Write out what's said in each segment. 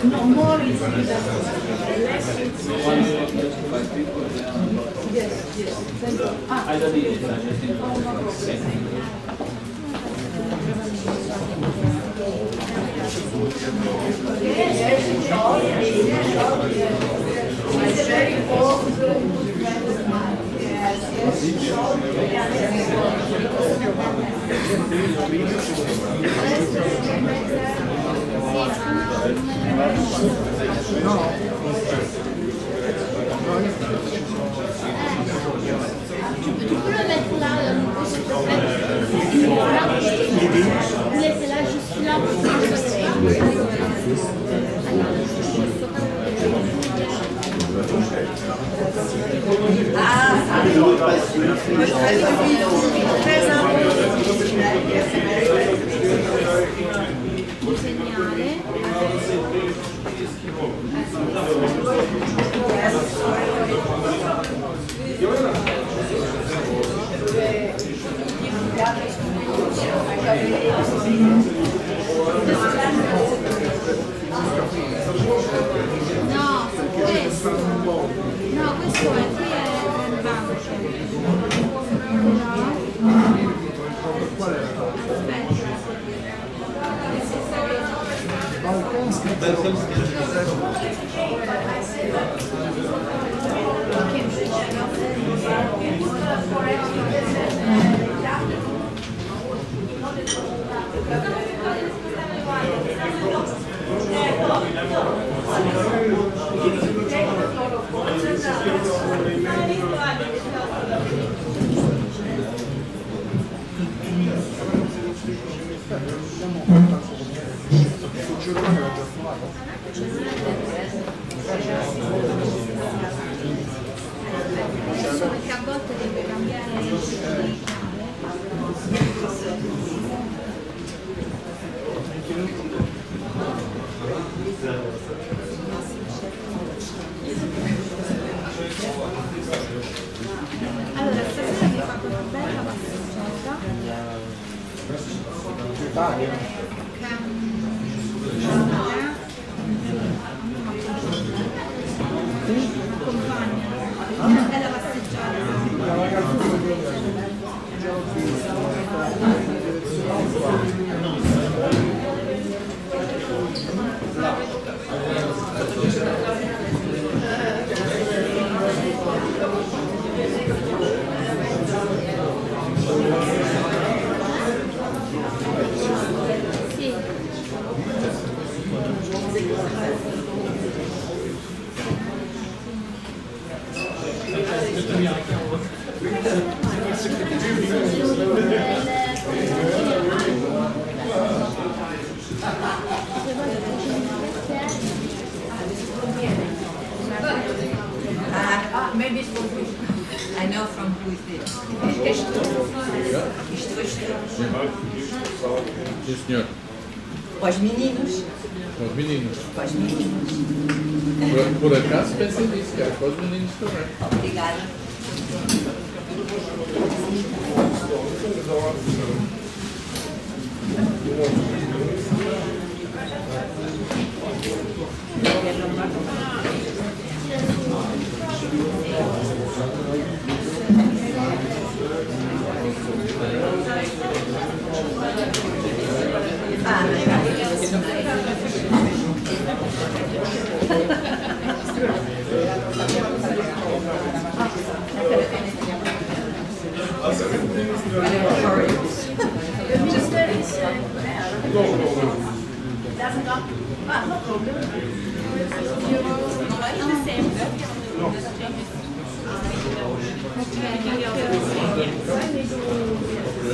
No, more is less. Yes. I don't need it. Tu peux le mettre là, laissez là, juste là pour perché a volte deve cambiare. Allora, stasera mi fa una bella passeggiata. Accompagna una bella passeggiata. Sì. Maybe it's I know from who is it. Sim, senhor. Para os meninos. Para os meninos. Para os meninos. Por acaso pensei nisso, que era para os meninos também. Obrigada.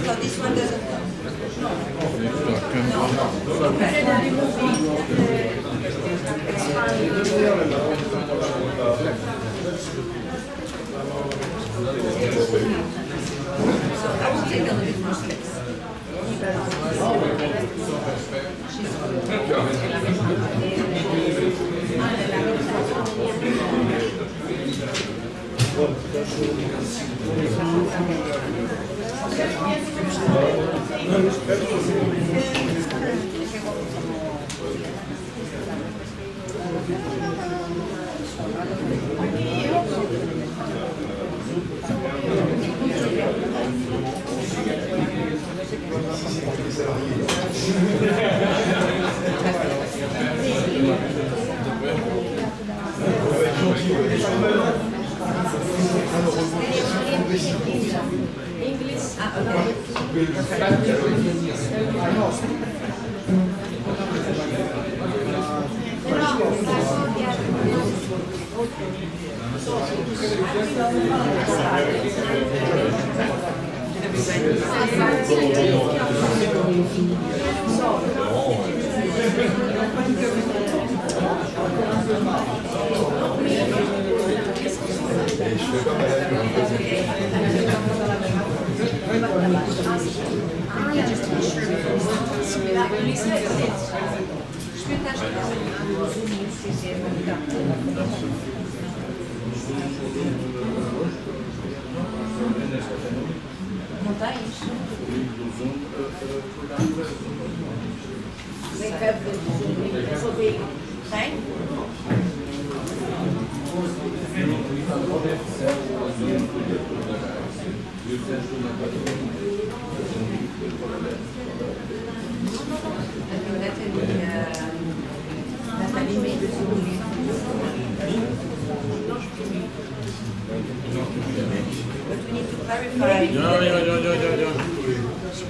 So this one doesn't come. So I will take a little bit more space.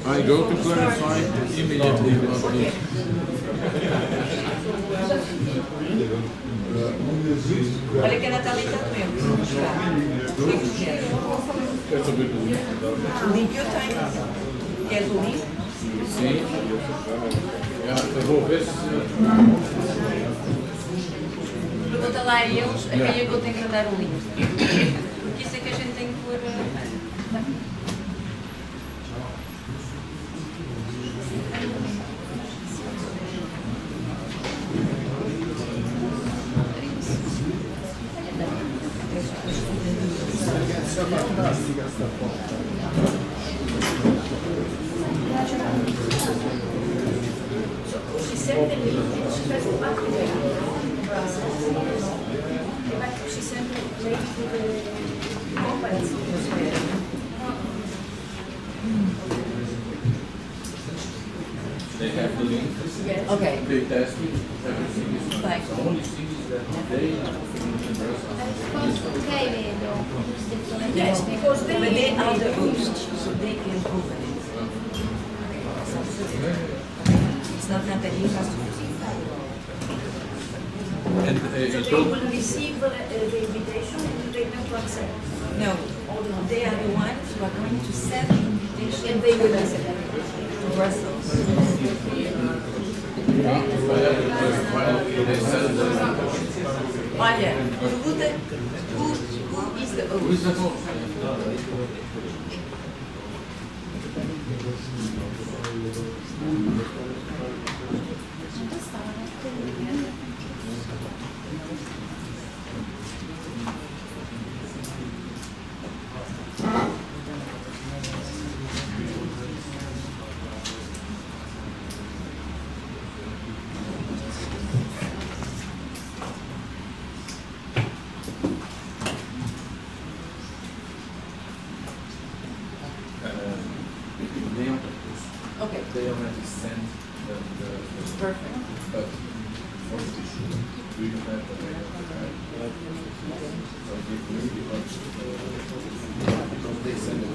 I go to clarify immediately about this. Olha que a Natália está doente. O que é que quer? Líquido tem. Queres o líquido? Sim. Eu vou ver se... Pergunta lá a eles a quem é que eu tenho que mandar o líquido. Porque isso é que a gente tem que pôr... They have the link. Ok. They test it. Everything is Vai. the only thing is that they Okay, vedo. Yes, because they are the hosts, so they can prove it. It's not Natalie who has to receive that. and So they will receive the invitation and they have to accept. No, They are the ones who are going to send the invitation And they will listen. to Brussels. Olha, pergunta who is the host? Okay. They already sent the Perfect. but for we don't have the because they send it.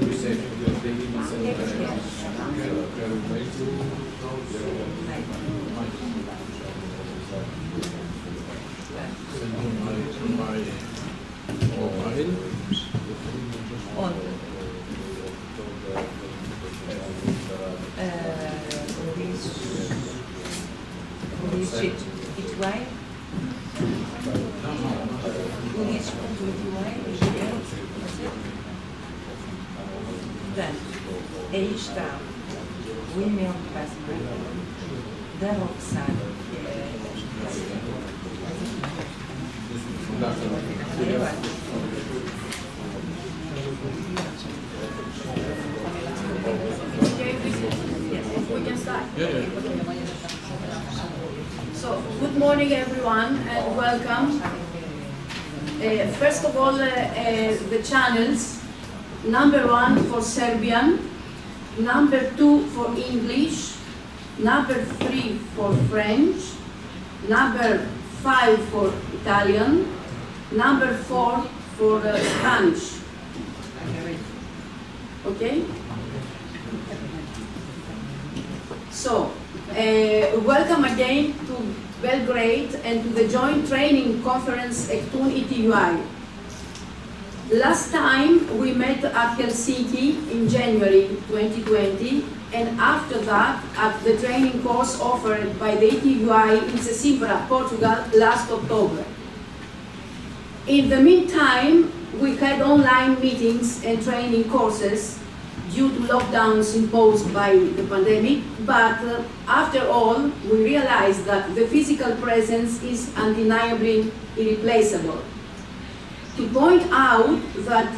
We say they even send Aí está o e-mail que faz da Roxana, que é We can start. So, good morning everyone and welcome. First of all, the channels. Number 1 for Serbian, number 2 for English, number 3 for French, number 5 for Italian, number 4 for Spanish. Okay? So, welcome again to Belgrade and to the joint training conference EKTUN ETUI. Last time we met at Helsinki in January 2020, and after that at the training course offered by the ETUI in Sesimbra, Portugal, last October. In the meantime, we had online meetings and training courses due to lockdowns imposed by the pandemic, but after all, we realized that the physical presence is undeniably irreplaceable. To point out that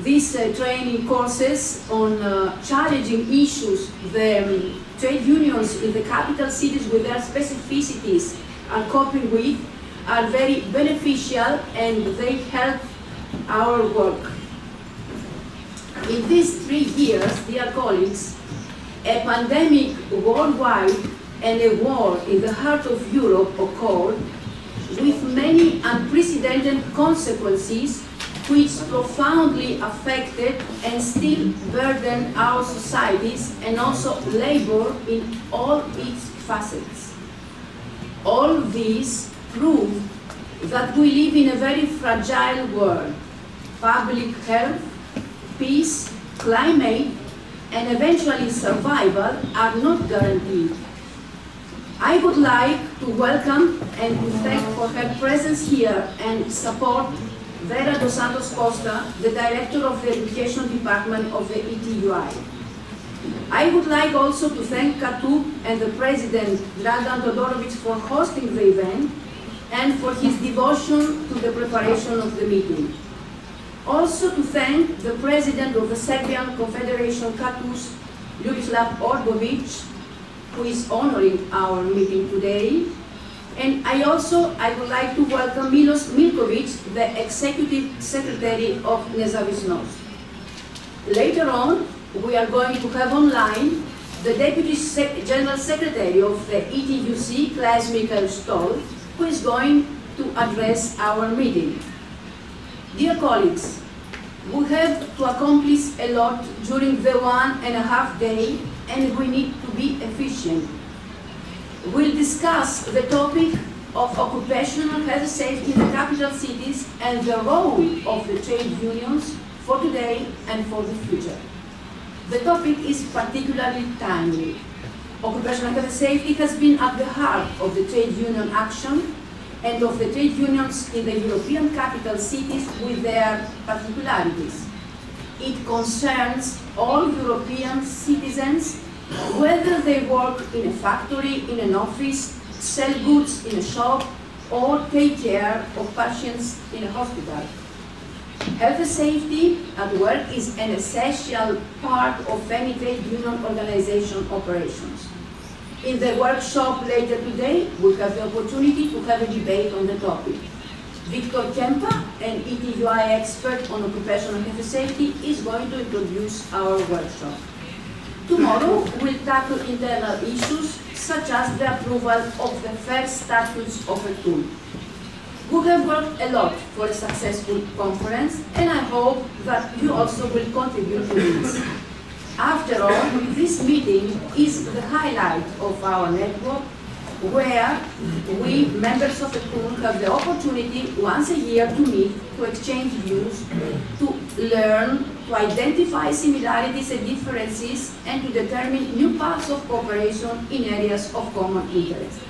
these training courses on challenging issues the trade unions in the capital cities with their specificities are coping with are very beneficial and they help our work. In these 3 years, dear colleagues, a pandemic worldwide and a war in the heart of Europe occurred with many unprecedented consequences which profoundly affected and still burden our societies and also labor in all its facets. All these prove that we live in a very fragile world. Public health, peace, climate, and eventually survival are not guaranteed. I would like to welcome and to thank for her presence here and support Vera dos Santos Costa, the Director of the Education Department of the ETUI. I would like also to thank KATU and the President, Dragan Todorovic, for hosting the event and for his devotion to the preparation of the meeting. Also to thank the President of the Serbian Confederation KATUS, Ljubislav Orbovic, who is honoring our meeting today. And I would like to welcome Milos Milkovic, the Executive Secretary of Nezavisnost. Later on, we are going to have online the Deputy General Secretary of the ETUC, Klaas Michael Stoll, who is going to address our meeting. Dear colleagues, we have to accomplish a lot during the 1.5 day, and we need to be efficient. We'll discuss the topic of occupational health safety in the capital cities and the role of the trade unions for today and for the future. The topic is particularly timely. Occupational health safety has been at the heart of the trade union action and of the trade unions in the European capital cities with their particularities. It concerns all European citizens, whether they work in a factory, in an office, sell goods in a shop, or take care of patients in a hospital. Health safety at work is an essential part of any trade union organization operations. In the workshop later today, we have the opportunity to have a debate on the topic. Victor Kempa, an ETUI expert on occupational health safety, is going to introduce our workshop. Tomorrow, we'll tackle internal issues such as the approval of the first statutes of EKTUN. We have worked a lot for a successful conference, and I hope that you also will contribute to this. After all, this meeting is the highlight of our network, where we, members of EKTUN, have the opportunity once a year to meet, to exchange views, to learn, to identify similarities and differences, and to determine new paths of cooperation in areas of common interest.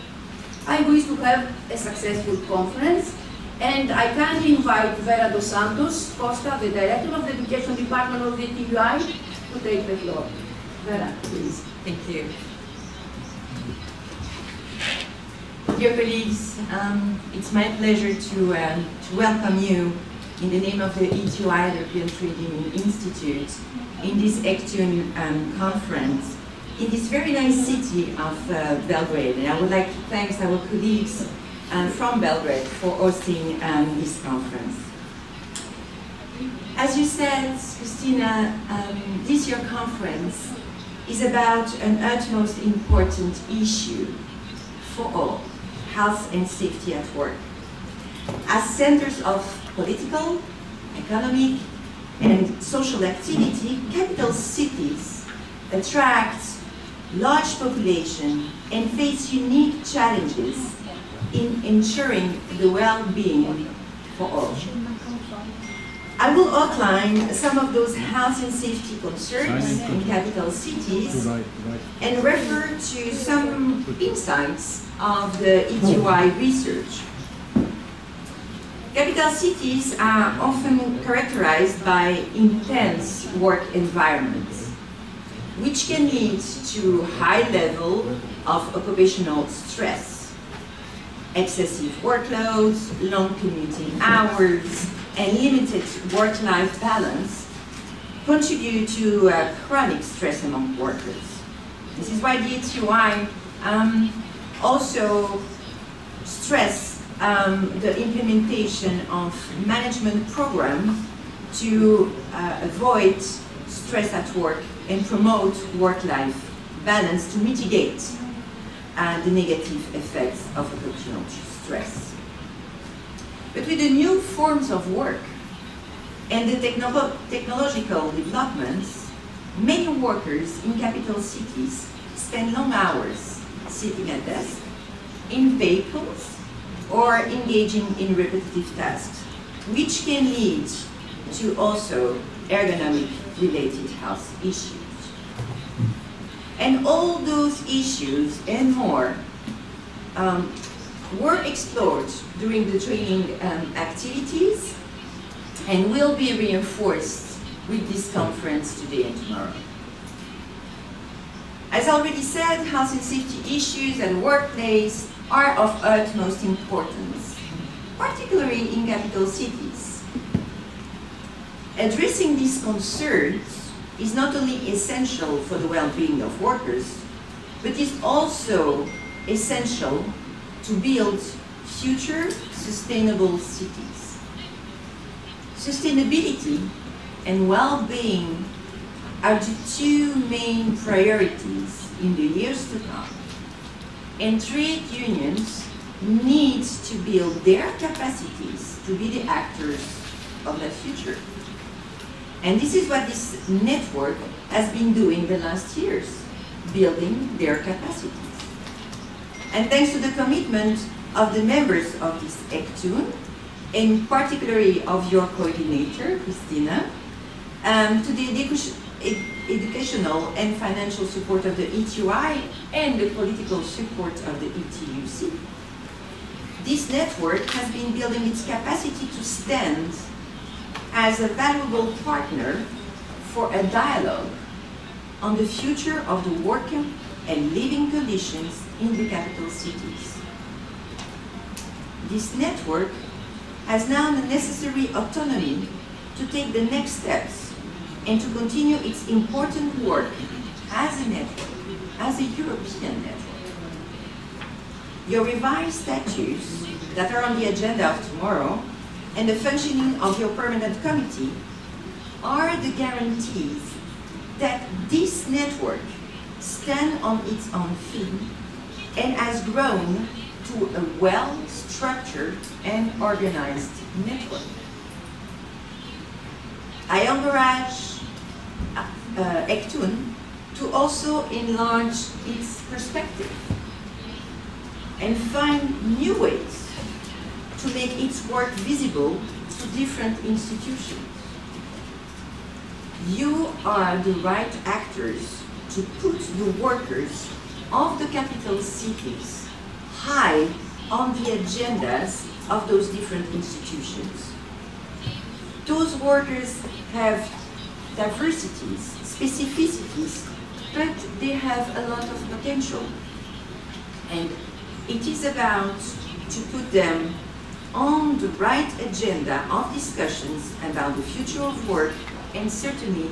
I wish to have a successful conference, and I kindly invite Vera dos Santos Costa, the Director of the Education Department of the ETUI, to take the floor. Vera, please. Thank you. Dear colleagues, it's my pleasure to welcome you in the name of the ETUI, European Trade Union Institute, in this EKTUN conference in this very nice city of Belgrade. And I would like to thank our colleagues from Belgrade for hosting this conference. As you said, Christina, this year's conference is about an utmost important issue for all: health and safety at work. As centers of political, economic, and social activity, capital cities attract large population and face unique challenges in ensuring the well-being for all. I will outline some of those health and safety concerns in capital cities and refer to some insights of the ETUI research. Capital cities are often characterized by intense work environments, which can lead to high level of occupational stress. Excessive workloads, long commuting hours, and limited work-life balance contribute to chronic stress among workers. This is why the ETUI also stress the implementation of management programs to avoid stress at work and promote work-life balance to mitigate the negative effects of occupational stress. But with the new forms of work and the technological developments, many workers in capital cities spend long hours sitting at desks, in vehicles, or engaging in repetitive tasks, which can lead to also ergonomic-related health issues. And all those issues and more were explored during the training activities and will be reinforced with this conference today and tomorrow. As already said, health and safety issues at the workplace are of utmost importance, particularly in capital cities. Addressing these concerns is not only essential for the well-being of workers, but is also essential to build future sustainable cities. Sustainability and well-being are the two main priorities in the years to come, and trade unions need to build their capacities to be the actors of that future. And this is what this network has been doing the last years, building their capacities. And thanks to the commitment of the members of this EKTUN, and particularly of your coordinator, Christina, to the educational and financial support of the ETUI and the political support of the ETUC. This network has been building its capacity to stand as a valuable partner for a dialogue on the future of the working and living conditions in the capital cities. This network has now the necessary autonomy to take the next steps and to continue its important work as a network, as a European network. Your revised statutes that are on the agenda of tomorrow and the functioning of your permanent committee are the guarantees that this network stands on its own feet and has grown to a well-structured and organized network. I encourage EKTUN to also enlarge its perspective and find new ways to make its work visible to different institutions. You are the right actors to put the workers of the capital cities high on the agendas of those different institutions. Those workers have diversities, specificities, but they have a lot of potential. And it is about to put them on the right agenda of discussions about the future of work and certainly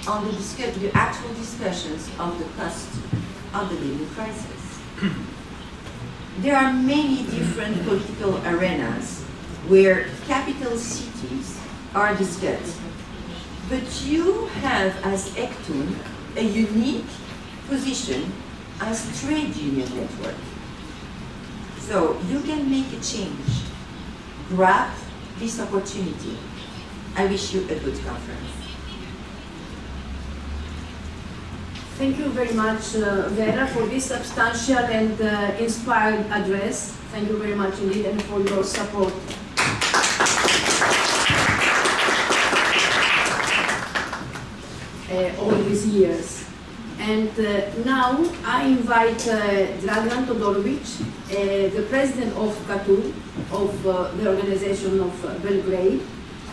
on the actual discussions of the cost of the living crisis. There are many different political arenas where capital cities are discussed, but you have as EKTUN a unique position as trade union network. So you can make a change. Grab this opportunity. I wish you a good conference. Thank you very much, Vera, for this substantial and inspired address. Thank you very much indeed, and for your support. All these years. And now I invite Dragan Todorovic, the president of EKTUN, of the organization of Belgrade,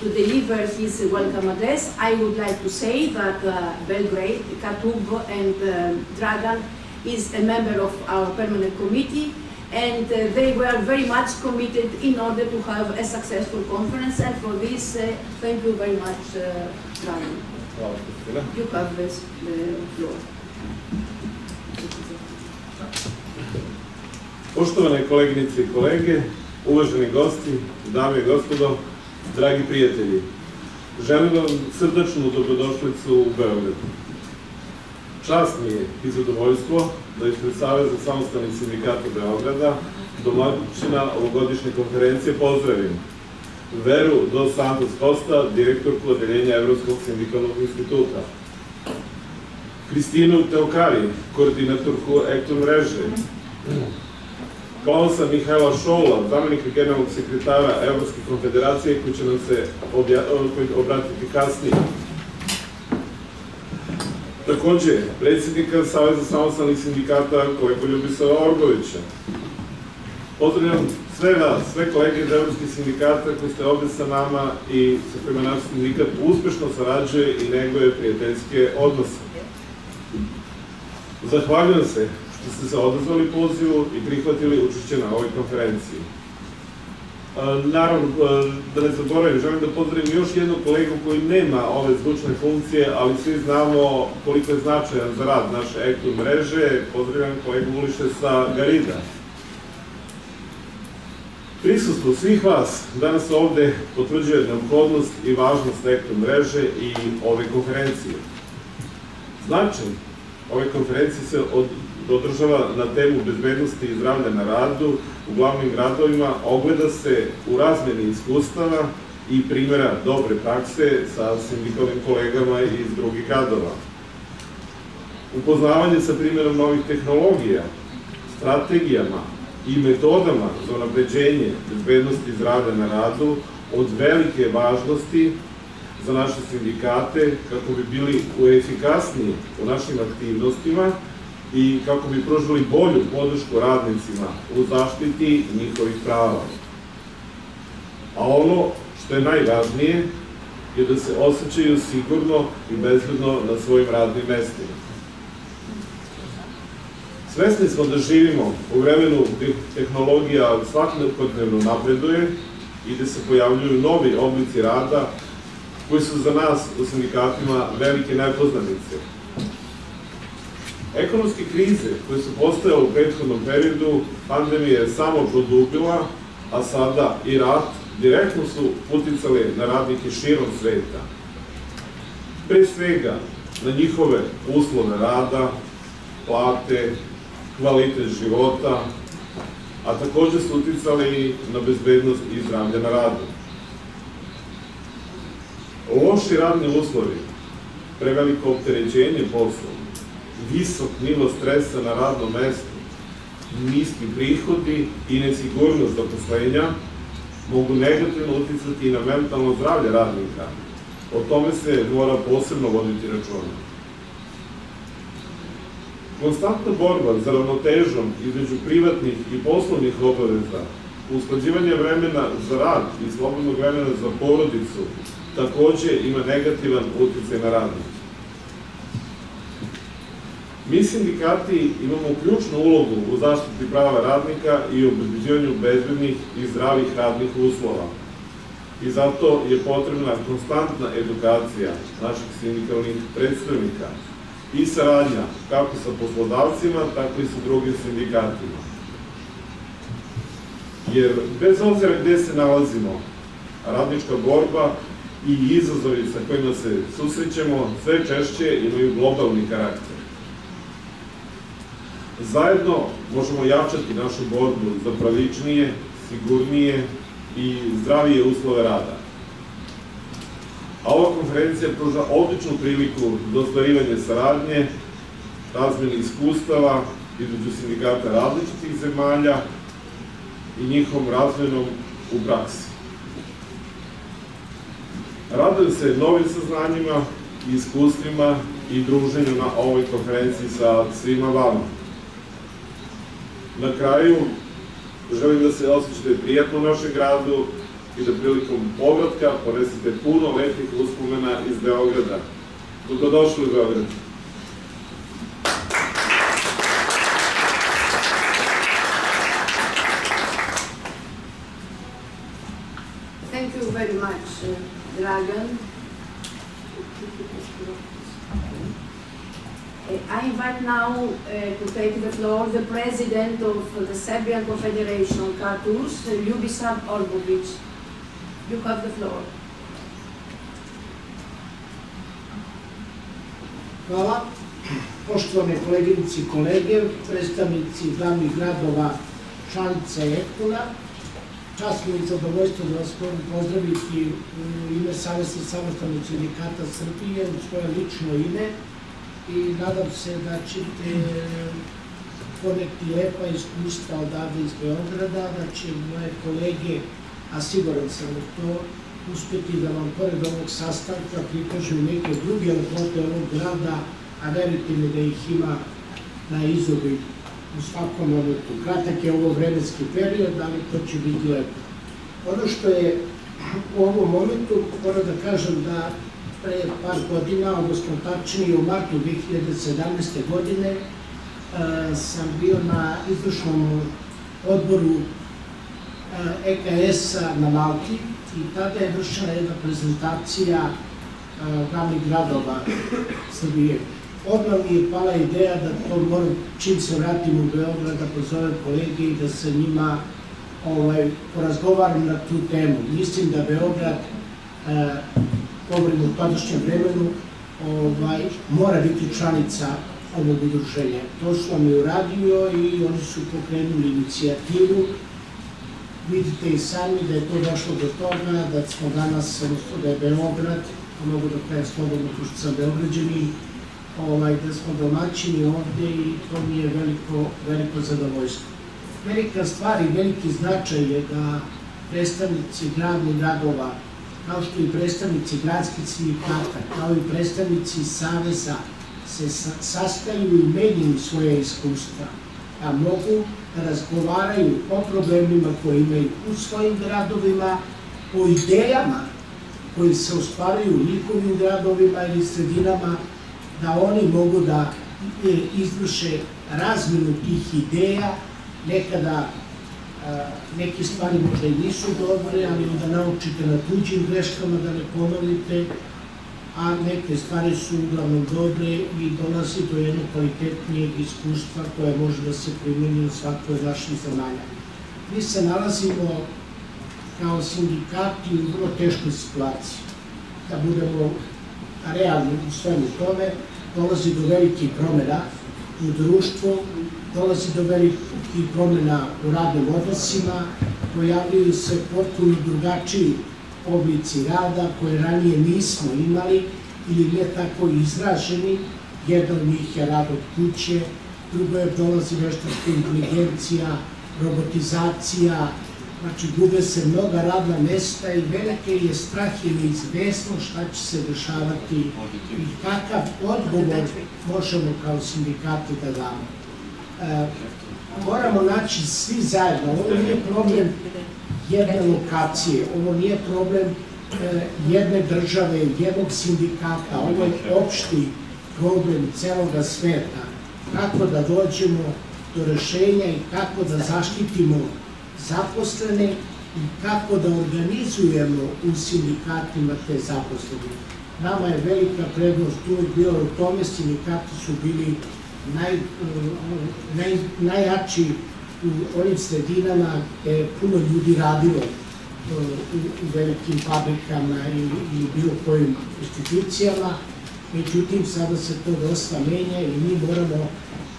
to deliver his welcome address. I would like to say that Belgrade, EKTUN, and Dragan is a member of our permanent committee, and they were very much committed in order to have a successful conference, and for this, thank you very much, Dragan. You have the floor. Poštovane koleginice i kolege, uvaženi gosti, dame i gospodo, dragi prijatelji, želim vam srdačnu dobrodošlicu u Beogradu. Čast mi je i zadovoljstvo da ispred Saveza samostalnih sindikata Beograda, domaćina ovogodišnje konferencije, pozdravim Veru dos Santos Costa, direktorku Odeljenja Evropskog sindikalnog instituta, Kristinu Teokari, koordinatorku EKTUN mreže, Klausa Mihajla Šoula, zamenika generalnog sekretara Evropske konfederacije, koji će nam se obratiti kasnije. Takođe, predsjednika Saveza samostalnih sindikata, kolegu Ljubisava Orgovića. Pozdravljam sve vas, sve kolege iz Evropskih sindikata koji ste ovde sa nama i sa kojima naš sindikat uspešno sarađuje i neguje prijateljske odnose. Zahvaljujem se što ste se odazvali pozivu i prihvatili učešće na ovoj konferenciji. Naravno, da ne zaboravim, želim da pozdravim još jednog kolegu koji nema ove zvučne funkcije, ali svi znamo koliko je značajan za rad naše EKTUN mreže. Pozdravljam kolegu Ulišesa Garida. Prisustvo svih vas danas ovde potvrđuje neophodnost i važnost EKTUN mreže i ove konferencije. Značaj ove konferencije se održava na temu bezbednosti i zdravlja na radu u glavnim gradovima, ogleda se u razmeni iskustava i primjera dobre prakse sa sindikalnim kolegama iz drugih gradova. Upoznavanje sa primjerom novih tehnologija, strategijama i metodama za unapređenje bezbednosti i zdravlja na radu od velike važnosti za naše sindikate kako bi bili efikasniji u našim aktivnostima i kako bi pružili bolju podršku radnicima u zaštiti njihovih prava. A ono što je najvažnije je da se osjećaju sigurno i bezbedno na svojim radnim mestima. Svesni smo da živimo u vremenu gde tehnologija svakodnevno napreduje i da se pojavljuju novi oblici rada koji su za nas u sindikatima velike nepoznanice. Ekonomske krize koje su postojale u prethodnom periodu, pandemija je samo produbila, a sada i rat, direktno su uticale na radnike širom sveta. Pre svega na njihove uslove rada, plate, kvalitet života, a takođe su uticali i na bezbednost i zdravlje na radu. Loši radni uslovi, preveliko opterećenje poslom, visok nivo stresa na radnom mestu, niski prihodi i nesigurnost zaposlenja mogu negativno uticati i na mentalno zdravlje radnika. O tome se mora posebno voditi računa. Konstantna borba za ravnotežom između privatnih i poslovnih obaveza, usklađivanje vremena za rad i slobodnog vremena za porodicu takođe ima negativan uticaj na radnike. Mi sindikati imamo ključnu ulogu u zaštiti prava radnika i obezbeđivanju bezbednih i zdravih radnih uslova. I zato je potrebna konstantna edukacija naših sindikalnih predstavnika i saradnja kako sa poslodavcima, tako i sa drugim sindikatima. Jer bez obzira gde se nalazimo, radnička borba i izazovi sa kojima se susrećemo sve češće imaju globalni karakter. Zajedno možemo jačati našu borbu za pravičnije, sigurnije i zdravije uslove rada. A ova konferencija pruža odličnu priliku za ostvarivanje saradnje, razmene iskustava između sindikata različitih zemalja i njihovom razmenom u praksi. Radujem se novim saznanjima i iskustvima i druženju na ovoj konferenciji sa svima vama. Na kraju, želim da se osjećate prijatno u našem gradu i da prilikom povratka ponesete puno lepih uspomena iz Beograda. Dobrodošli u Beograd. Thank you very much, Dragan. I invite now to take the floor the president of the Serbian Confederation, EKTUN, Ljubica Orbović. You have the floor. Hvala. Poštovane koleginici i kolege, predstavnici glavnih gradova, članice EKTUN-a, čast mi je zadovoljstvo da vas pozdraviti u ime Saveza samostalnih sindikata Srbije, u svoje lično ime, i nadam se da ćete poneti lepa iskustva odavde iz Beograda, da će moje kolege, a siguran sam u to, uspeti da vam pored ovog sastanka prikažu neke druge lepote ovog grada, a verujte mi da ih ima na izobilju u svakom momentu. Kratak je ovo vremenski period, ali to će biti lepo. Ono što je u ovom momentu, moram da kažem da pre par godina, odnosno tačnije u martu 2017. godine, sam bio na izvršnom odboru EKS-a na Malti i tada je vršena jedna prezentacija glavnih gradova Srbije. Odmah mi je pala ideja da to moram, čim se vratim u Beograd, da pozovem kolege i da sa njima porazgovaram na tu temu. Mislim da Beograd, govorim o tadašnjem vremenu, mora biti članica ovog udruženja. To su vam i uradio i oni su pokrenuli inicijativu. Vidite i sami da je to došlo do toga, da smo danas, odnosno da je Beograd, mogu da kažem slobodno, pošto sam Beograđanin, da smo domaćini ovde i to mi je veliko zadovoljstvo. velika stvar i veliki značaj je da predstavnici glavnih gradova, kao što i predstavnici gradskih sindikata, kao i predstavnici saveza, se sastaju i menjaju svoje iskustva, a mogu da razgovaraju o problemima koje imaju u svojim gradovima, o idejama koji se ostvaruju u njihovim gradovima ili sredinama, da oni mogu da izvrše razmenu tih ideja. Nekada neke stvari možda i nisu dobre, ali da naučite na tuđim greškama, da ne ponovite, a neke stvari su uglavnom dobre i dolazi do jednog kvalitetnijeg iskustva koje može da se primeni u svakoj naših zemalja. Mi se nalazimo kao sindikati u vrlo teškoj situaciji. Da budemo realni u svemu tome, dolazi do velikih promjena u društvu, dolazi do velikih promjena u radnim odnosima, pojavljaju se potpuno drugačiji oblici rada koje ranije nismo imali ili ne tako izraženi. Jedan od njih je rad od kuće, drugo je dolazi veštačka inteligencija, robotizacija, znači gube se mnoga radna mesta i velike je strah i neizvesnost šta će se dešavati i kakav odgovor možemo kao sindikati da damo. Moramo naći svi zajedno, ovo nije problem jedne lokacije, ovo nije problem jedne države, jednog sindikata, ovo je opšti problem celoga sveta. Kako da dođemo do rešenja i kako da zaštitimo zaposlene i kako da organizujemo u sindikatima te zaposlene. Nama je velika prednost uvijek bila u tome, sindikati su bili najjači u onim sredinama gde je puno ljudi radilo u velikim fabrikama ili bilo kojim institucijama. Međutim, sada se to dosta menja i mi moramo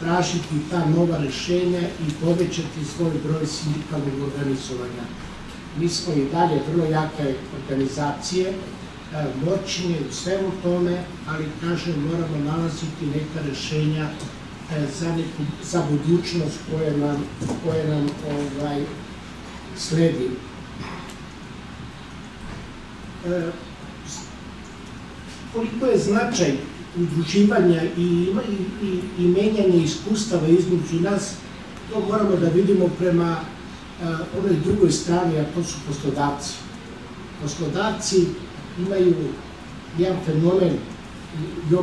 tražiti ta nova rešenja i povećati svoj broj sindikalnog organizovanja. Mi smo i dalje vrlo jake organizacije, moćne u svemu tome, ali kažem, moramo nalaziti neka rešenja za budućnost koje nam sledi. Koliko je značaj udruživanja i menjanja iskustava između nas, to moramo da vidimo prema onoj drugoj strani, a to su poslodavci. Poslodavci imaju jedan fenomen i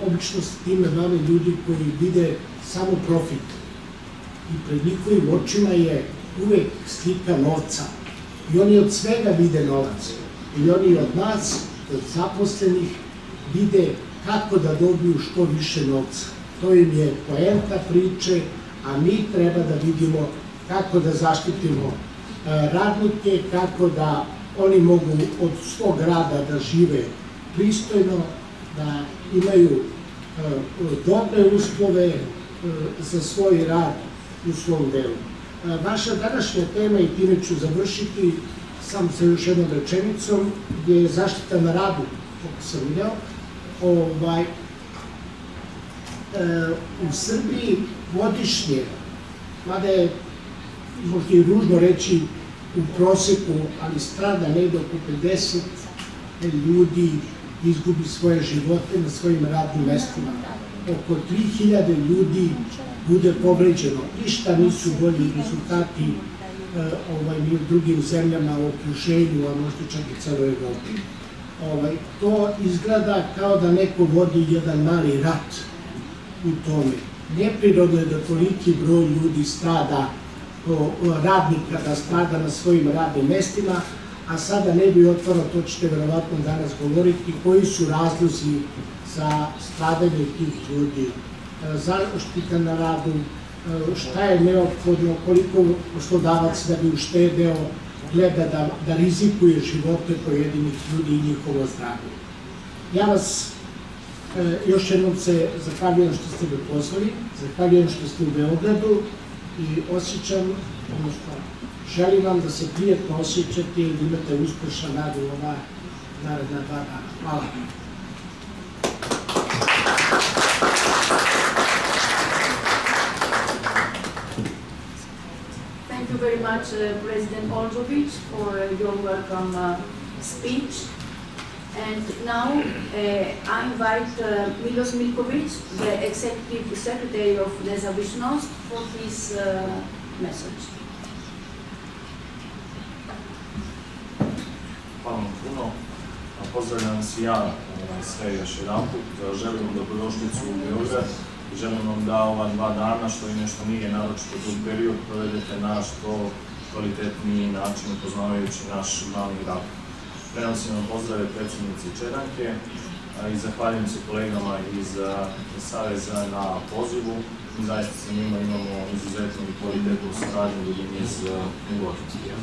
obično s time bave ljudi koji vide samo profit. I pred njihovim očima je uvek slika novca. I oni od svega vide novac. I oni od nas, od zaposlenih, vide kako da dobiju što više novca. To im je poenta priče, a mi treba da vidimo kako da zaštitimo radnike, kako da oni mogu od svog rada da žive pristojno, da imaju dobre uslove za svoj rad u svom delu. Naša današnja tema, i time ću završiti samo sa još jednom rečenicom, je zaštita na radu, kako sam video. U Srbiji godišnje, mada je možda i ružno reći u proseku, ali strada negde oko 50 ljudi izgubi svoje živote na svojim radnim mestima. Oko 3000 ljudi bude povređeno. Ništa nisu bolji rezultati ni u drugim zemljama u okruženju, a možda čak i celoj Evropi. To izgleda kao da neko vodi jedan mali rat u tome. Neprirodno je da toliki broj ljudi strada, radnika da strada na svojim radnim mestima, a sada ne bi otvarao, to ćete verovatno danas govoriti, koji su razlozi za stradanje tih ljudi, zaštita na radu, šta je neophodno, koliko poslodavac da bi uštedeo, gleda da rizikuje živote pojedinih ljudi i njihovo zdravlje. Ja vas još jednom se zahvaljujem što ste me pozvali, zahvaljujem što ste u Beogradu i osjećam, odnosno želim vam da se prijetno osjećate i da imate uspešan rad u ova naredna 2 dana. Hvala. you very much, President Oljovic, for your welcome speech. And now I invite Milos Milkovic, the Executive Secretary of Nezavisnost, for his message. Hvala vam puno. Pozdravljam vas i ja sve još jedanput. Želim dobrodošlicu u Beograd i želim vam da ova 2 dana, što i nešto nije naročito dug period, provedete na što kvalitetniji način upoznavajući naš glavni rad. Prenosim vam pozdrave predsjednici Čedanke i zahvaljujem se kolegama iz Saveza na pozivu. Mi zaista sa njima imamo izuzetnu i kvalitetnu saradnju dugi niz godina.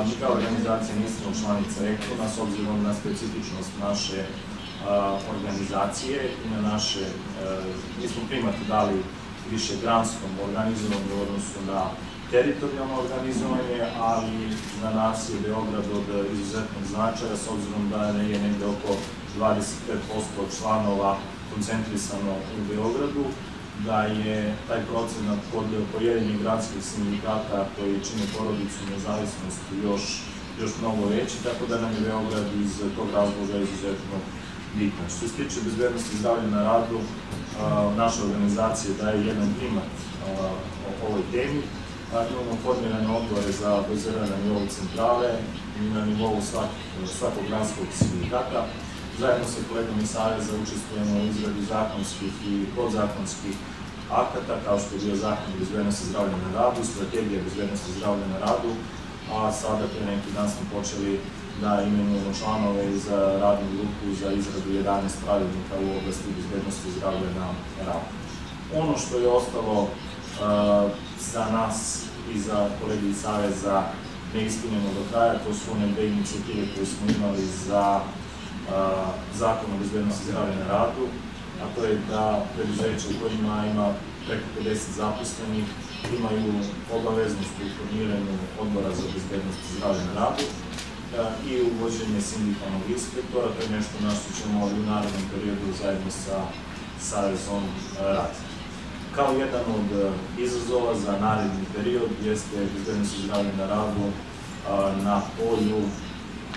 Mi kao organizacija nismo članica EKTUN-a s obzirom na specifičnost naše organizacije i na naše, mi smo primat dali više granskom organizovanju u odnosu na teritorijalno organizovanje, ali za nas je Beograd od izuzetnog značaja s obzirom da je negde oko 25% članova koncentrisano u Beogradu, da je taj procenat kod pojedinih gradskih sindikata koji čine porodicu nezavisnosti još mnogo veći, tako da nam je Beograd iz tog razloga izuzetno bitno. Što se tiče bezbednosti i zdravlja na radu, naša organizacija daje jedan primat ovoj temi. Imamo formirane odbore za baziranje na nivou centrale i na nivou svakog gradskog sindikata. Zajedno sa kolegom iz Saveza učestvujemo u izradi zakonskih i podzakonskih akata, kao što je bio zakon o bezbednosti zdravlja na radu, strategija bezbednosti zdravlja na radu, a sada pre neki dan smo počeli da imenujemo članove za radnu grupu za izradu 11 pravilnika u oblasti bezbednosti zdravlja na radu. Ono što je ostalo za nas i za kolegi iz Saveza neispunjeno do kraja, to su one 2 inicijative koje smo imali za zakon o bezbednosti zdravlja na radu, a to je da preduzeća u kojima ima preko 50 zaposlenih imaju obaveznost u formiranju odbora za bezbednost zdravlja na radu i uvođenje sindikalnog inspektora. To je nešto na što ćemo u narednom periodu zajedno sa Savezom raditi. Kao jedan od izazova za naredni period jeste bezbednost zdravlja na radu na polju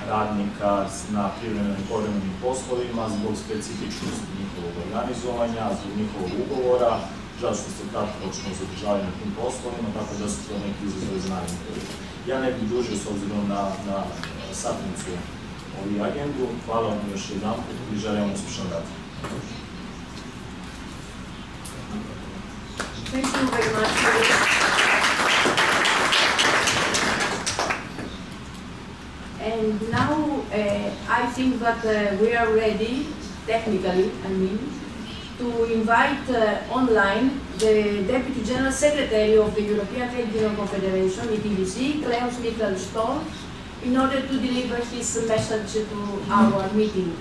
radnika na privremenim povremenim poslovima zbog specifičnosti njihovog organizovanja, zbog njihovog ugovora, zato što se kratkoročno zadržavaju na tim poslovima, tako da su to neki izazovi za naredni period. Ja ne bih dužio s obzirom na satnicu ovu agendu. Hvala vam još jedanput i želim vam uspješan rad. Thank you very much. And now I think that we are ready, technically, I mean, to invite online the Deputy General Secretary of the European Trade Union Confederation, ETUC, Klaus Michael Stoll, in order to deliver his message to our meeting.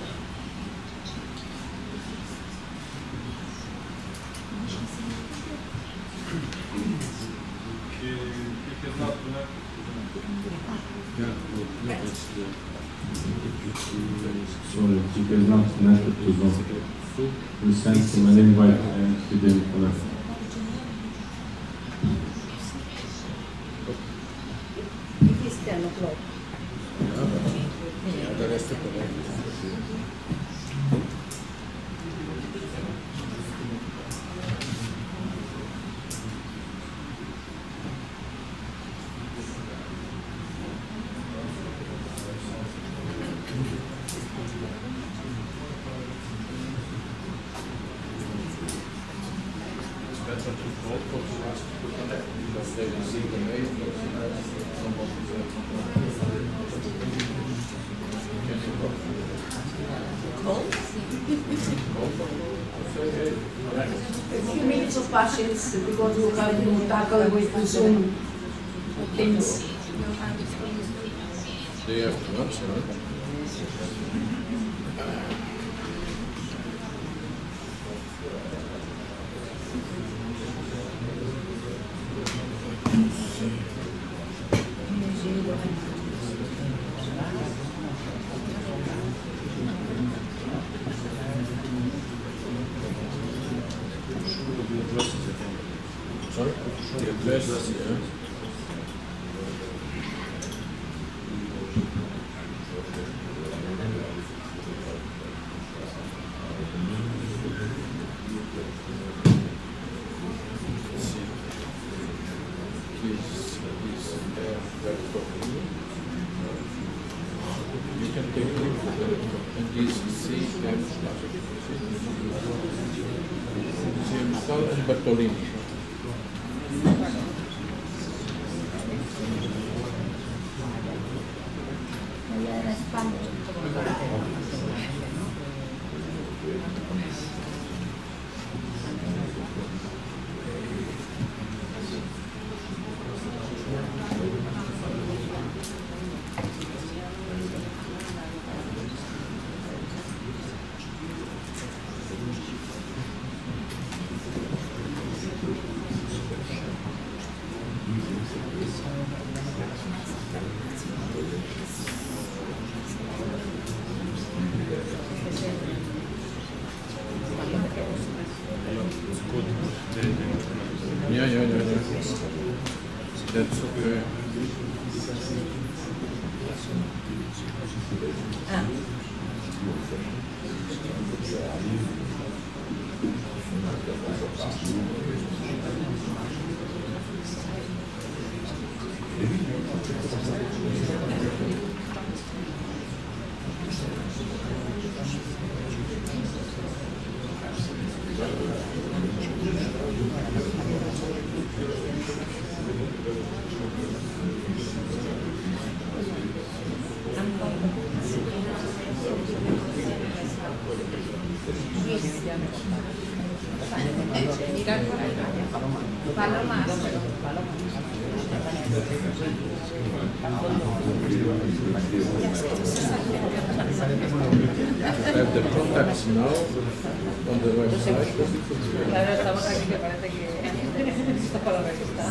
Sorry, you cannot connect it to Zoom. We sent him an invite and he didn't connect. It is 10 o'clock. Yeah, the rest of the day. A few minutes of patience because we have to tackle with the Zoom things. Day after lunch, right? Sorry? The address, yeah. You can take and these see Sal and Bartolini. Yeah. That's okay. Have the contacts now on the website. Claro, estamos aquí que parece que esto para la revista.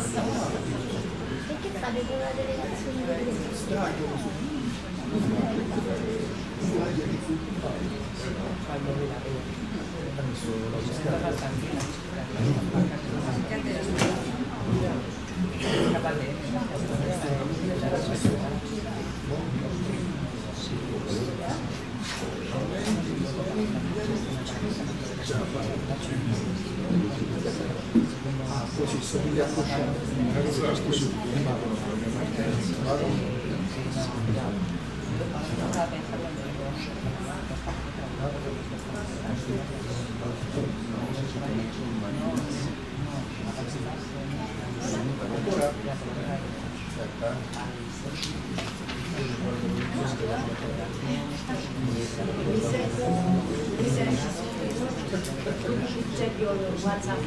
Check your WhatsApp.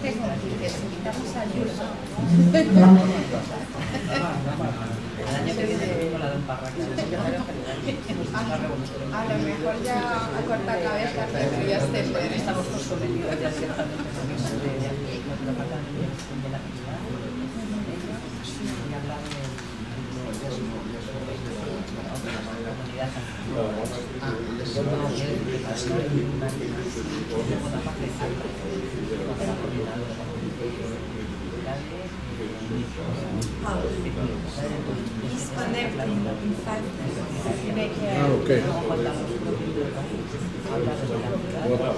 Necesitamos ayuda. El año que viene con la de un parra. A lo mejor ya a corta cabeza, pero ya estamos comprometidos ya ciertamente con eso de la actividad y hablar de Disconnecting in 5 minutes. Okay. What,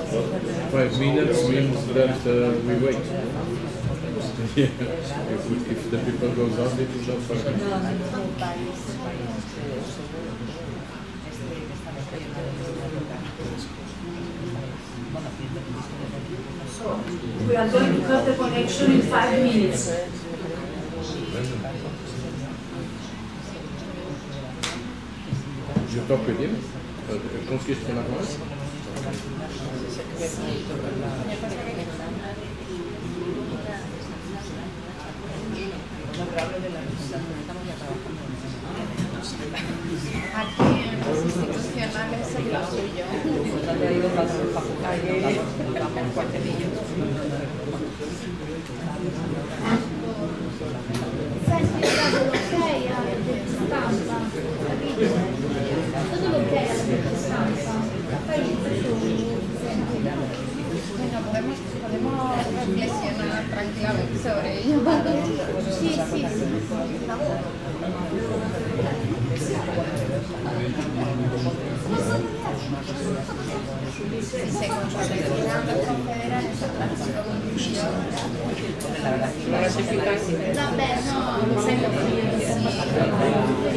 5 minutes means that we wait. Yeah. If the people goes out, it is not 5 minutes. So, we are going to cut the connection in 5 minutes. Je talk with him. Consiste en la voix. aquí en los institucionales es lo suyo. Senti, l'ok alla stampa, capito? Tutto l'ok alla stampa. Poi Bueno, podemos reflexionar tranquilamente sobre ello. sì. Se consideran las confederaciones Vabbè, no, non sei capito. y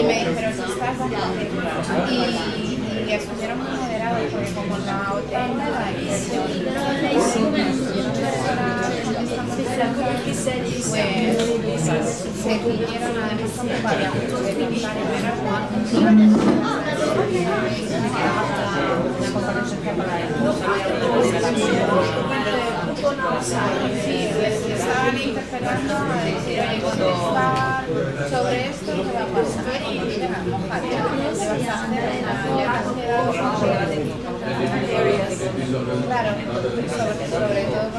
me dijeron, ¿no estás bastante? Y estuvieron muy moderados porque como la hotel de la edición se cumplieron además como para evitar estaban interpelando a decir, oye, contestar sobre esto, ¿qué va a pasar? Y venga, mojate, ¿qué vas a hacer? Claro, sobre todo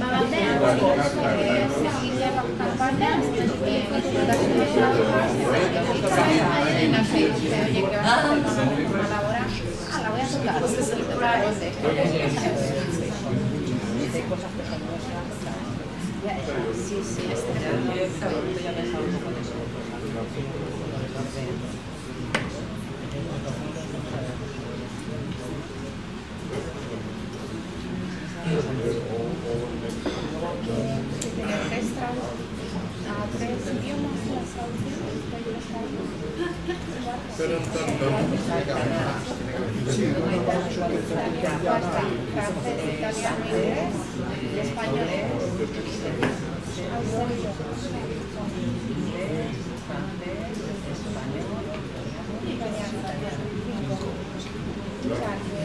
porque Cecilia las campañas oye, ¿qué vas a hacer con la reforma laboral? Ah, la voy a tocar. Sí, sí,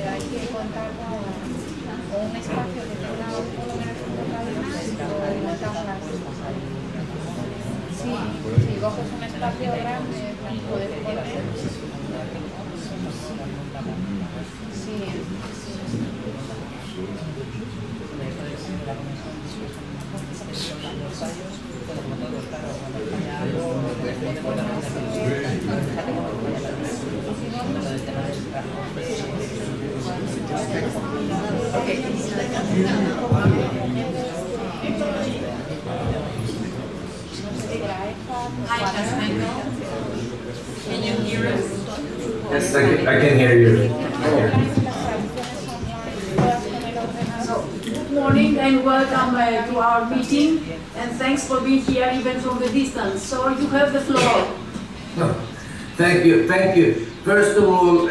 hay que contar con un espacio que tenga por lo menos un montamos las sí, si coges un espacio grande, puedes poner Can you hear us? Yes, I can hear you. Good morning and welcome to our meeting, and thanks for being here even from the distance. So you have the floor. No, thank you, thank you. First of all,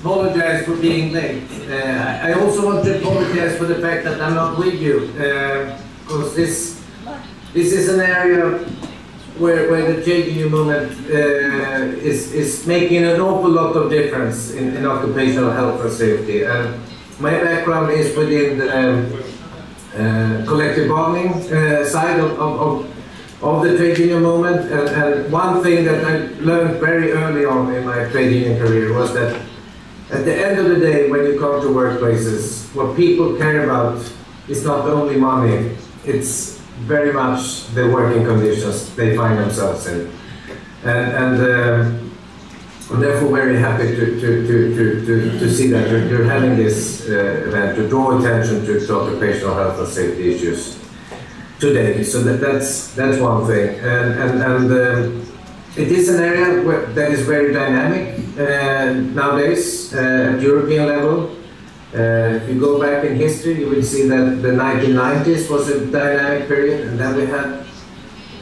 apologize for being late. I also want to apologize for the fact that I'm not with you, because this is an area where the trade union movement is making an awful lot of difference in occupational health and safety. My background is within the collective bargaining side of the trade union movement, and one thing that I learned very early on in my trade union career was that at the end of the day, when you come to workplaces, what people care about is not only money, it's very much the working conditions they find themselves in. And I'm therefore very happy to see that you're having this event to draw attention to occupational health and safety issues today. So that's one thing. And it is an area that is very dynamic nowadays at European level. If you go back in history, you will see that the 1990s was a dynamic period, and then we had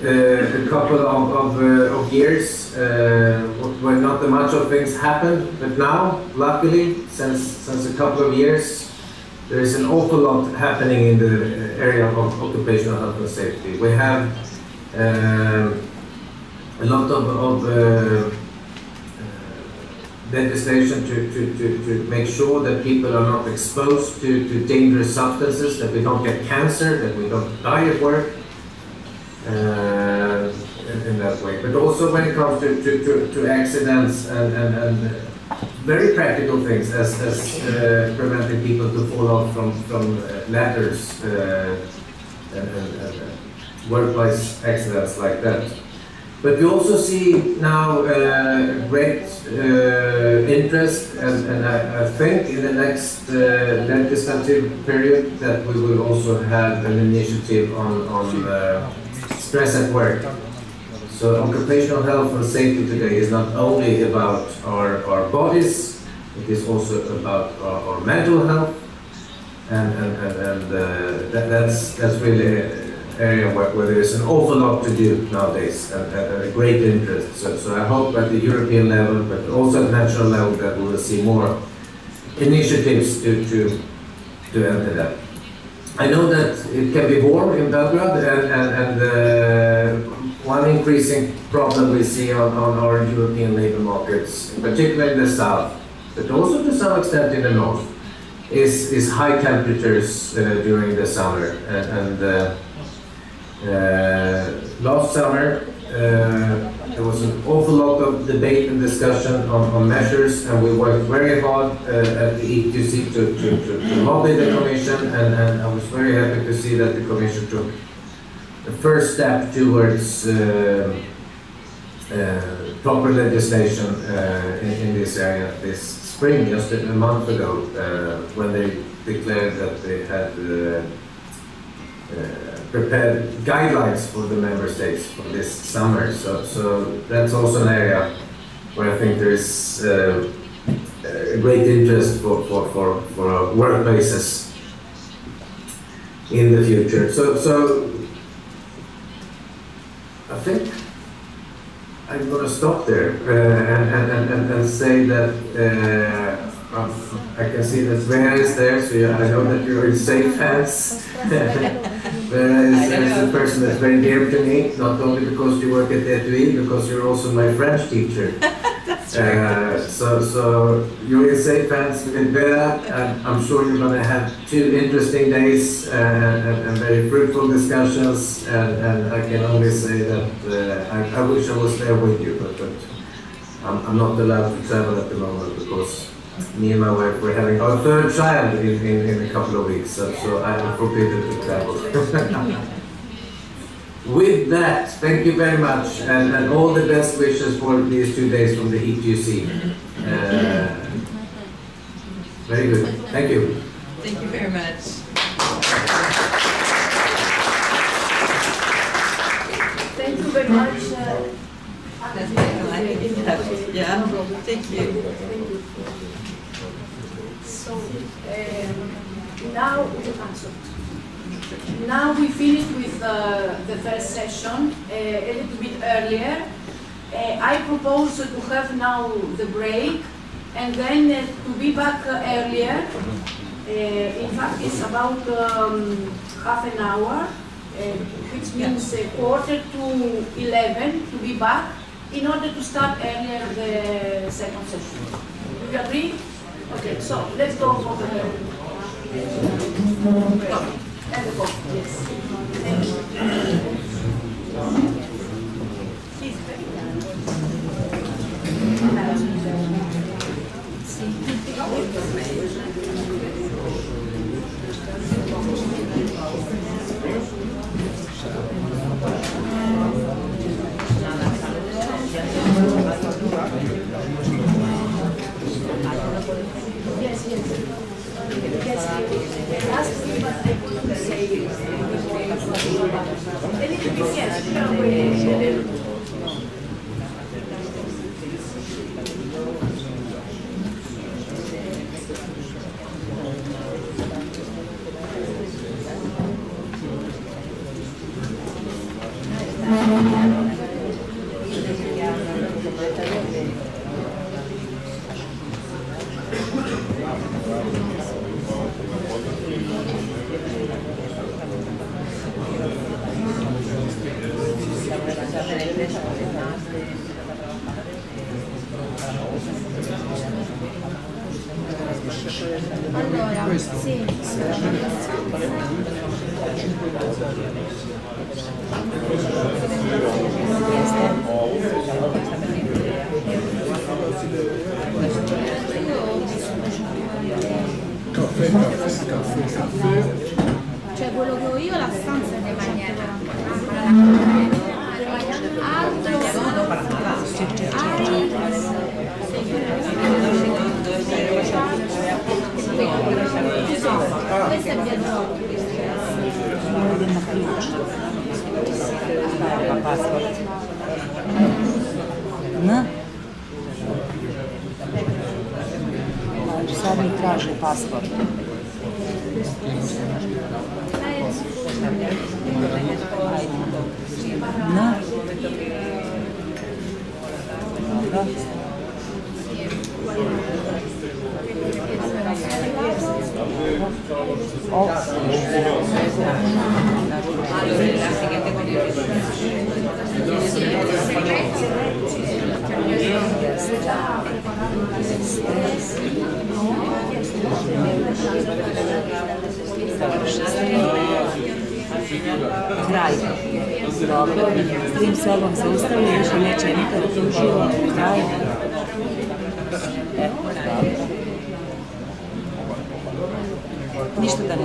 a couple of years where not much of things happened. But now, luckily, since a couple of years, there is an awful lot happening in the area of occupational health and safety. We have a lot of legislation to make sure that people are not exposed to dangerous substances, that we don't get cancer, that we don't die at work in that way. But also when it comes to accidents and very practical things as preventing people to fall off from ladders and workplace accidents like that. But we also see now great interest, and I think in the next legislative period that we will also have an initiative on stress at work. So occupational health and safety today is not only about our bodies, it is also about our mental health, and that's really an area where there is an awful lot to do nowadays, and a great interest. So I hope at the European level, but also at national level, that we will see more initiatives to enter that. I know that it can be warm in Belgrade, and one increasing problem we see on our European labor markets, particularly in the south, but also to some extent in the north, is high temperatures during the summer. Last summer there was an awful lot of debate and discussion on measures, and we worked very hard at the EKTUN to lobby the Commission, and I was very happy to see that the Commission took the first step towards proper legislation in this area this spring, just a month ago, when they declared that they had prepared guidelines for the member states for this summer. So that's also an area where I think there is a great interest for workplaces in the future. So I think I'm going to stop there and say that I can see that Vera is there, so I know that you're in safe hands. Vera is a person that's very dear to me, not only because you work at EKTUN, because you're also my French teacher. So you're in safe hands with Vera, and I'm sure you're going to have 2 interesting days and very fruitful discussions, and I can only say that I wish I was there with you, but I'm not allowed to travel at the moment because me and my wife were having our 3rd child in a couple of weeks, so I am forbidden to travel. With that, thank you very much, and all the best wishes for these 2 days from the EKTUN. Very good. Thank you. Thank you very much. Thank you very much. Yeah, thank you. So now we finished with the first session a little bit earlier. I propose to have now the break and then to be back earlier. In fact, it's about half an hour, which means 11:15 to be back in order to start earlier the second session. Do you agree? Okay, so let's go for the coffee. And the coffee, yes. Thank you. Yes, yes. Ask me, but I couldn't say it. Allora, sì. Cioè quello che ho io la stanza è di maniera alto. Questa è via d'oro. Idem na ključ. Evo ga pasport. Znači sad mi traže pasport. Dobro. Kraj. Dobro. S tim se ovog zaustavlja, više neće nikad uživo. Kraj. Ništa da ne